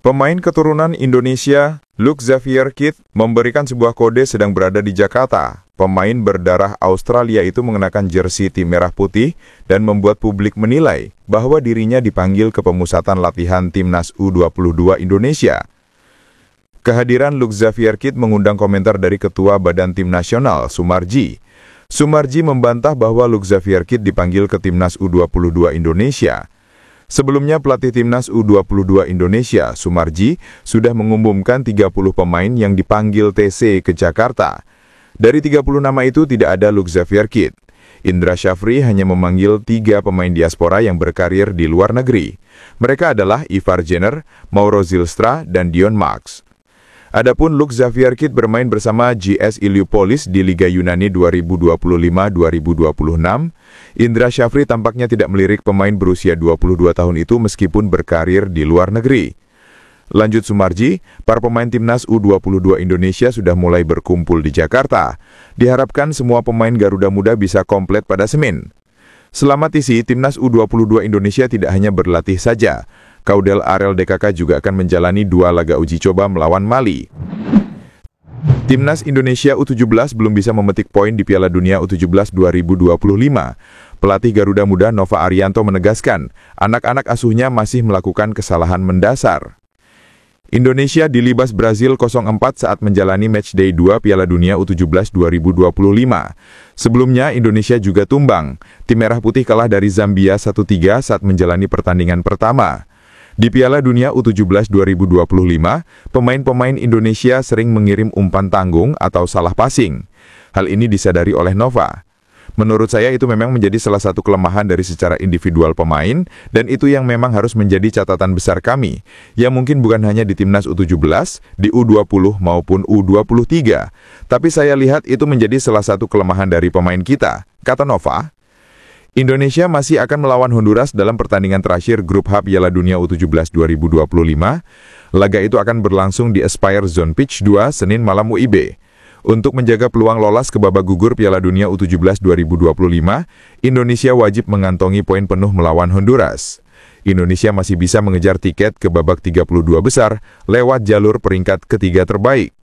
Pemain keturunan Indonesia, Luke Xavier Kidd, memberikan sebuah kode sedang berada di Jakarta. Pemain berdarah Australia itu mengenakan jersey tim merah putih dan membuat publik menilai bahwa dirinya dipanggil ke pemusatan latihan Timnas U22 Indonesia. Kehadiran Luke Xavier Kidd mengundang komentar dari Ketua Badan Tim Nasional, Sumarji. Sumarji membantah bahwa Luke Xavier Kidd dipanggil ke Timnas U22 Indonesia. Sebelumnya pelatih Timnas U22 Indonesia, Sumarji, sudah mengumumkan 30 pemain yang dipanggil TC ke Jakarta. Dari 30 nama itu tidak ada Luke Xavier Kidd. Indra Syafri hanya memanggil 3 pemain diaspora yang berkarir di luar negeri. Mereka adalah Ivar Jenner, Mauro Zylstra, dan Dion Max. Adapun Luke Xavier Kidd bermain bersama GS Iliopolis di Liga Yunani 2025-2026. Indra Syafri tampaknya tidak melirik pemain berusia 22 tahun itu meskipun berkarir di luar negeri. Lanjut Sumarji, para pemain Timnas U22 Indonesia sudah mulai berkumpul di Jakarta. Diharapkan semua pemain Garuda Muda bisa komplit pada Senin. Selama TC, Timnas U22 Indonesia tidak hanya berlatih saja. Kaudel Arel DKK juga akan menjalani 2 laga uji coba melawan Mali. Timnas Indonesia U17 belum bisa memetik poin di Piala Dunia U17 2025. Pelatih Garuda Muda Nova Arianto menegaskan, anak-anak asuhnya masih melakukan kesalahan mendasar. Indonesia dilibas Brazil 0-4 saat menjalani matchday 2 Piala Dunia U17 2025. Sebelumnya, Indonesia juga tumbang. Tim Merah Putih kalah dari Zambia 1-3 saat menjalani pertandingan pertama. Di Piala Dunia U17 2025, pemain-pemain Indonesia sering mengirim umpan tanggung atau salah passing. Hal ini disadari oleh Nova. Menurut saya itu memang menjadi salah satu kelemahan dari secara individual pemain, dan itu yang memang harus menjadi catatan besar kami, yang mungkin bukan hanya di Timnas U17, di U20 maupun U23. Tapi saya lihat itu menjadi salah satu kelemahan dari pemain kita, kata Nova. Indonesia masih akan melawan Honduras dalam pertandingan terakhir Grup H Piala Dunia U17 2025. Laga itu akan berlangsung di Aspire Zone Pitch 2 Senin malam WIB. Untuk menjaga peluang lolos ke babak gugur Piala Dunia U17 2025, Indonesia wajib mengantongi poin penuh melawan Honduras. Indonesia masih bisa mengejar tiket ke babak 32 besar lewat jalur peringkat ketiga terbaik.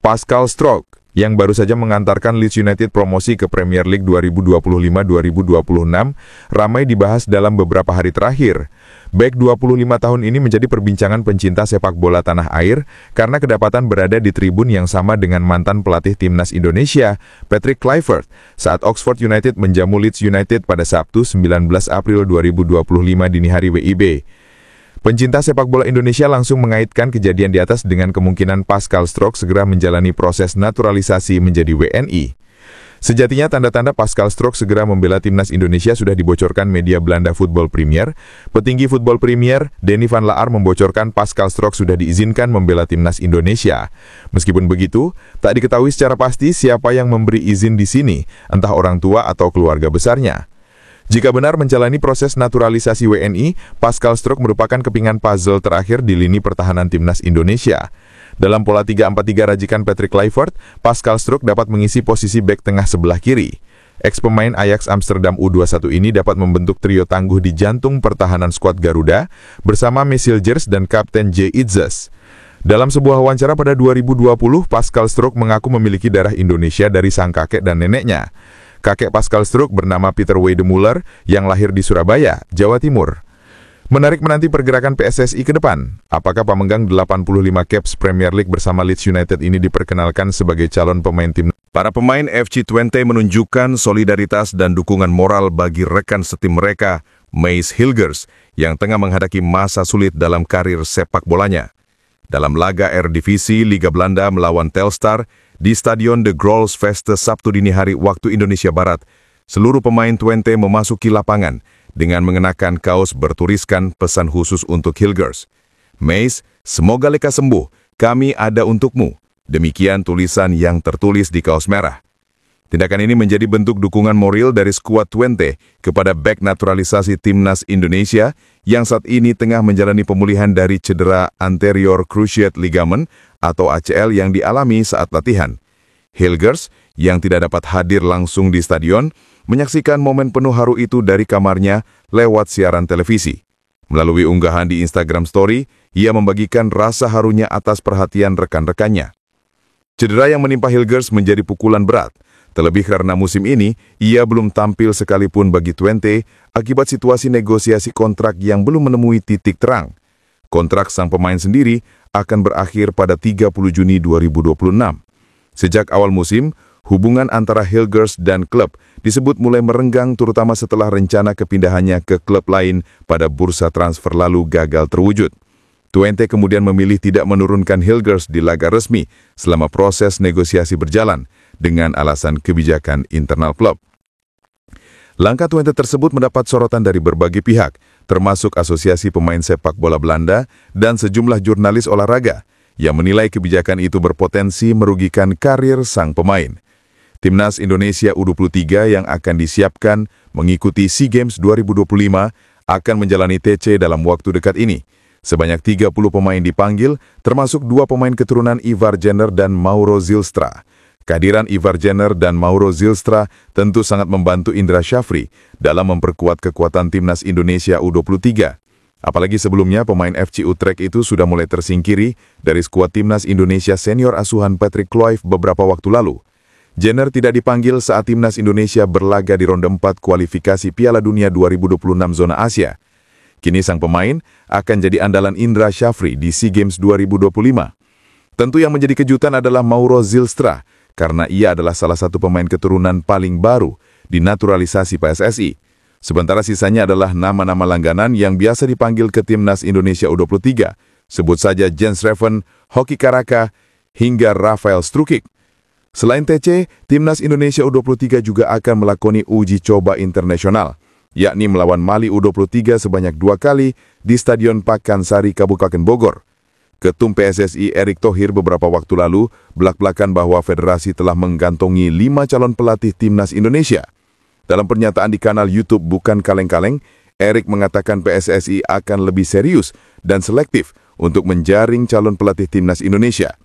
Pascal Stroke, yang baru saja mengantarkan Leeds United promosi ke Premier League 2025-2026, ramai dibahas dalam beberapa hari terakhir. Bek 25 tahun ini menjadi perbincangan pencinta sepak bola tanah air karena kedapatan berada di tribun yang sama dengan mantan pelatih Timnas Indonesia, Patrick Kluivert, saat Oxford United menjamu Leeds United pada Sabtu 19 April 2025 dini hari WIB. Pencinta sepak bola Indonesia langsung mengaitkan kejadian di atas dengan kemungkinan Pascal Stroke segera menjalani proses naturalisasi menjadi WNI. Sejatinya tanda-tanda Pascal Stroke segera membela Timnas Indonesia sudah dibocorkan media Belanda Football Premier. Petinggi Football Premier, Denny van Laar membocorkan Pascal Stroke sudah diizinkan membela Timnas Indonesia. Meskipun begitu, tak diketahui secara pasti siapa yang memberi izin di sini, entah orang tua atau keluarga besarnya. Jika benar menjalani proses naturalisasi WNI, Pascal Stroke merupakan kepingan puzzle terakhir di lini pertahanan Timnas Indonesia. Dalam pola 3-4-3 rajikan Patrick Kluivert, Pascal Stroke dapat mengisi posisi bek tengah sebelah kiri. Ex-pemain Ajax Amsterdam U21 ini dapat membentuk trio tangguh di jantung pertahanan skuad Garuda bersama Messil Jers dan Kapten J. Itzes. Dalam sebuah wawancara pada 2020, Pascal Stroke mengaku memiliki darah Indonesia dari sang kakek dan neneknya. Kakek Pascal Stroke bernama Peter Weidemuller yang lahir di Surabaya, Jawa Timur. Menarik menanti pergerakan PSSI ke depan. Apakah pemegang 85 caps Premier League bersama Leeds United ini diperkenalkan sebagai calon pemain tim? Para pemain FC Twente menunjukkan solidaritas dan dukungan moral bagi rekan setim mereka, Maes Hilgers, yang tengah menghadapi masa sulit dalam karir sepak bolanya. Dalam laga Eredivisie Liga Belanda melawan Telstar di Stadion De Grolsvesten Sabtu dini hari waktu Indonesia Barat, seluruh pemain Twente memasuki lapangan dengan mengenakan kaos bertuliskan pesan khusus untuk Hilgers. Maes, semoga lekas sembuh, kami ada untukmu. Demikian tulisan yang tertulis di kaos merah. Tindakan ini menjadi bentuk dukungan moral dari skuad Twente kepada bek naturalisasi Timnas Indonesia yang saat ini tengah menjalani pemulihan dari cedera anterior cruciate ligament atau ACL yang dialami saat latihan. Hilgers, yang tidak dapat hadir langsung di stadion, menyaksikan momen penuh haru itu dari kamarnya lewat siaran televisi. Melalui unggahan di Instagram Story, ia membagikan rasa harunya atas perhatian rekan-rekannya. Cedera yang menimpa Hilgers menjadi pukulan berat, terlebih karena musim ini ia belum tampil sekalipun bagi Twente akibat situasi negosiasi kontrak yang belum menemui titik terang. Kontrak sang pemain sendiri akan berakhir pada 30 Juni 2026. Sejak awal musim, hubungan antara Hilgers dan klub disebut mulai merenggang terutama setelah rencana kepindahannya ke klub lain pada bursa transfer lalu gagal terwujud. Twente kemudian memilih tidak menurunkan Hilgers di laga resmi selama proses negosiasi berjalan dengan alasan kebijakan internal klub. Langkah Twente tersebut mendapat sorotan dari berbagai pihak, termasuk Asosiasi Pemain Sepak Bola Belanda dan sejumlah jurnalis olahraga yang menilai kebijakan itu berpotensi merugikan karir sang pemain. Timnas Indonesia U23 yang akan disiapkan mengikuti SEA Games 2025 akan menjalani TC dalam waktu dekat ini. Sebanyak 30 pemain dipanggil, termasuk 2 pemain keturunan Ivar Jenner dan Mauro Zylstra. Kehadiran Ivar Jenner dan Mauro Zylstra tentu sangat membantu Indra Syafri dalam memperkuat kekuatan Timnas Indonesia U23. Apalagi sebelumnya pemain FC Utrecht itu sudah mulai tersingkiri dari skuad Timnas Indonesia senior asuhan Patrick Kluivert beberapa waktu lalu. Jenner tidak dipanggil saat Timnas Indonesia berlaga di ronde 4 kualifikasi Piala Dunia 2026 zona Asia. Kini sang pemain akan jadi andalan Indra Syafri di SEA Games 2025. Tentu yang menjadi kejutan adalah Mauro Zylstra, karena ia adalah salah satu pemain keturunan paling baru dinaturalisasi PSSI. Sementara sisanya adalah nama-nama langganan yang biasa dipanggil ke Timnas Indonesia U23. Sebut saja Jens Reven, Hoki Karaka, hingga Rafael Strukic. Selain TC, Timnas Indonesia U23 juga akan melakoni uji coba internasional, yakni melawan Mali U23 sebanyak 2 kali di Stadion Pakansari, Kabupaten Bogor. Ketum PSSI Erick Thohir beberapa waktu lalu belak-belakan bahwa federasi telah menggantongi 5 calon pelatih Timnas Indonesia. Dalam pernyataan di kanal YouTube Bukan Kaleng-Kaleng, Erick mengatakan PSSI akan lebih serius dan selektif untuk menjaring calon pelatih Timnas Indonesia.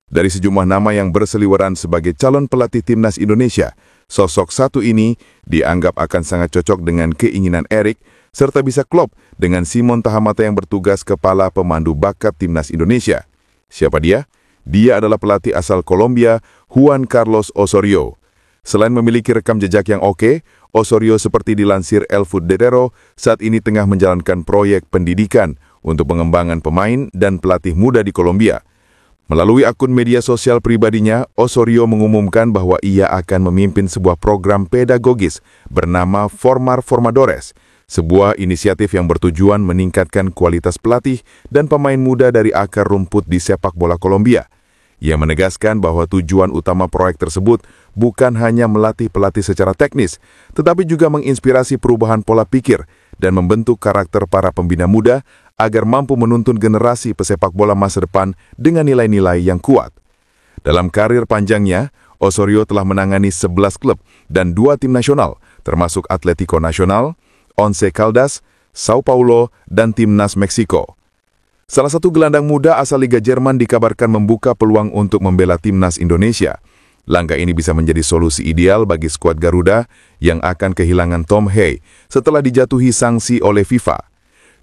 Dari sejumlah nama yang berseliweran sebagai calon pelatih Timnas Indonesia, sosok satu ini dianggap akan sangat cocok dengan keinginan Erick, serta bisa klop dengan Simon Tahamata yang bertugas kepala pemandu bakat Timnas Indonesia. Siapa dia? Dia adalah pelatih asal Kolombia, Juan Carlos Osorio. Selain memiliki rekam jejak yang oke, Osorio seperti dilansir El Futbolero saat ini tengah menjalankan proyek pendidikan untuk pengembangan pemain dan pelatih muda di Kolombia. Melalui akun media sosial pribadinya, Osorio mengumumkan bahwa ia akan memimpin sebuah program pedagogis bernama Formar Formadores, sebuah inisiatif yang bertujuan meningkatkan kualitas pelatih dan pemain muda dari akar rumput di sepak bola Kolombia. Ia menegaskan bahwa tujuan utama proyek tersebut bukan hanya melatih pelatih secara teknis, tetapi juga menginspirasi perubahan pola pikir dan membentuk karakter para pembina muda agar mampu menuntun generasi pesepak bola masa depan dengan nilai-nilai yang kuat. Dalam karir panjangnya, Osorio telah menangani 11 klub dan 2 tim nasional, termasuk Atletico Nacional, Once Caldas, Sao Paulo, dan Timnas Meksiko. Salah satu gelandang muda asal Liga Jerman dikabarkan membuka peluang untuk membela Timnas Indonesia. Langkah ini bisa menjadi solusi ideal bagi skuad Garuda yang akan kehilangan Tom Hey setelah dijatuhi sanksi oleh FIFA.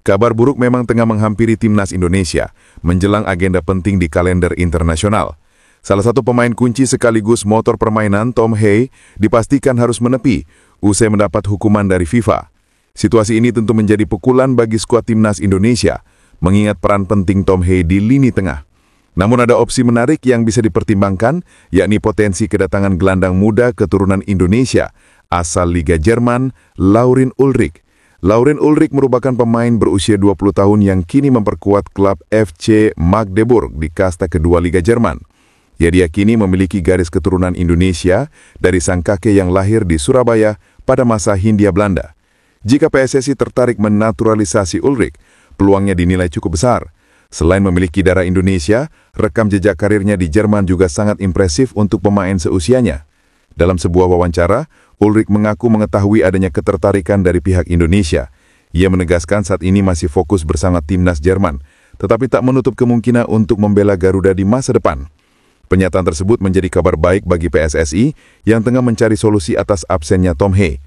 Kabar buruk memang tengah menghampiri Timnas Indonesia menjelang agenda penting di kalender internasional. Salah satu pemain kunci sekaligus motor permainan, Tom Hey, dipastikan harus menepi usai mendapat hukuman dari FIFA. Situasi ini tentu menjadi pukulan bagi skuad Timnas Indonesia, mengingat peran penting Tom Hey di lini tengah. Namun ada opsi menarik yang bisa dipertimbangkan, yakni potensi kedatangan gelandang muda keturunan Indonesia asal Liga Jerman, Laurin Ulrich. Laurin Ulrich merupakan pemain berusia 20 tahun yang kini memperkuat klub FC Magdeburg di kasta kedua Liga Jerman. Ia diyakini memiliki garis keturunan Indonesia dari sang kakek yang lahir di Surabaya pada masa Hindia Belanda. Jika PSSI tertarik menaturalisasi Ulrich, peluangnya dinilai cukup besar. Selain memiliki darah Indonesia, rekam jejak karirnya di Jerman juga sangat impresif untuk pemain seusianya. Dalam sebuah wawancara, Ulrich mengaku mengetahui adanya ketertarikan dari pihak Indonesia. Ia menegaskan saat ini masih fokus bersama Timnas Jerman, tetapi tak menutup kemungkinan untuk membela Garuda di masa depan. Pernyataan tersebut menjadi kabar baik bagi PSSI yang tengah mencari solusi atas absennya Tom Hey.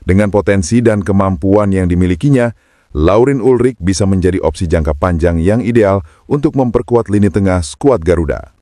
Dengan potensi dan kemampuan yang dimilikinya, Laurin Ulrich bisa menjadi opsi jangka panjang yang ideal untuk memperkuat lini tengah skuad Garuda.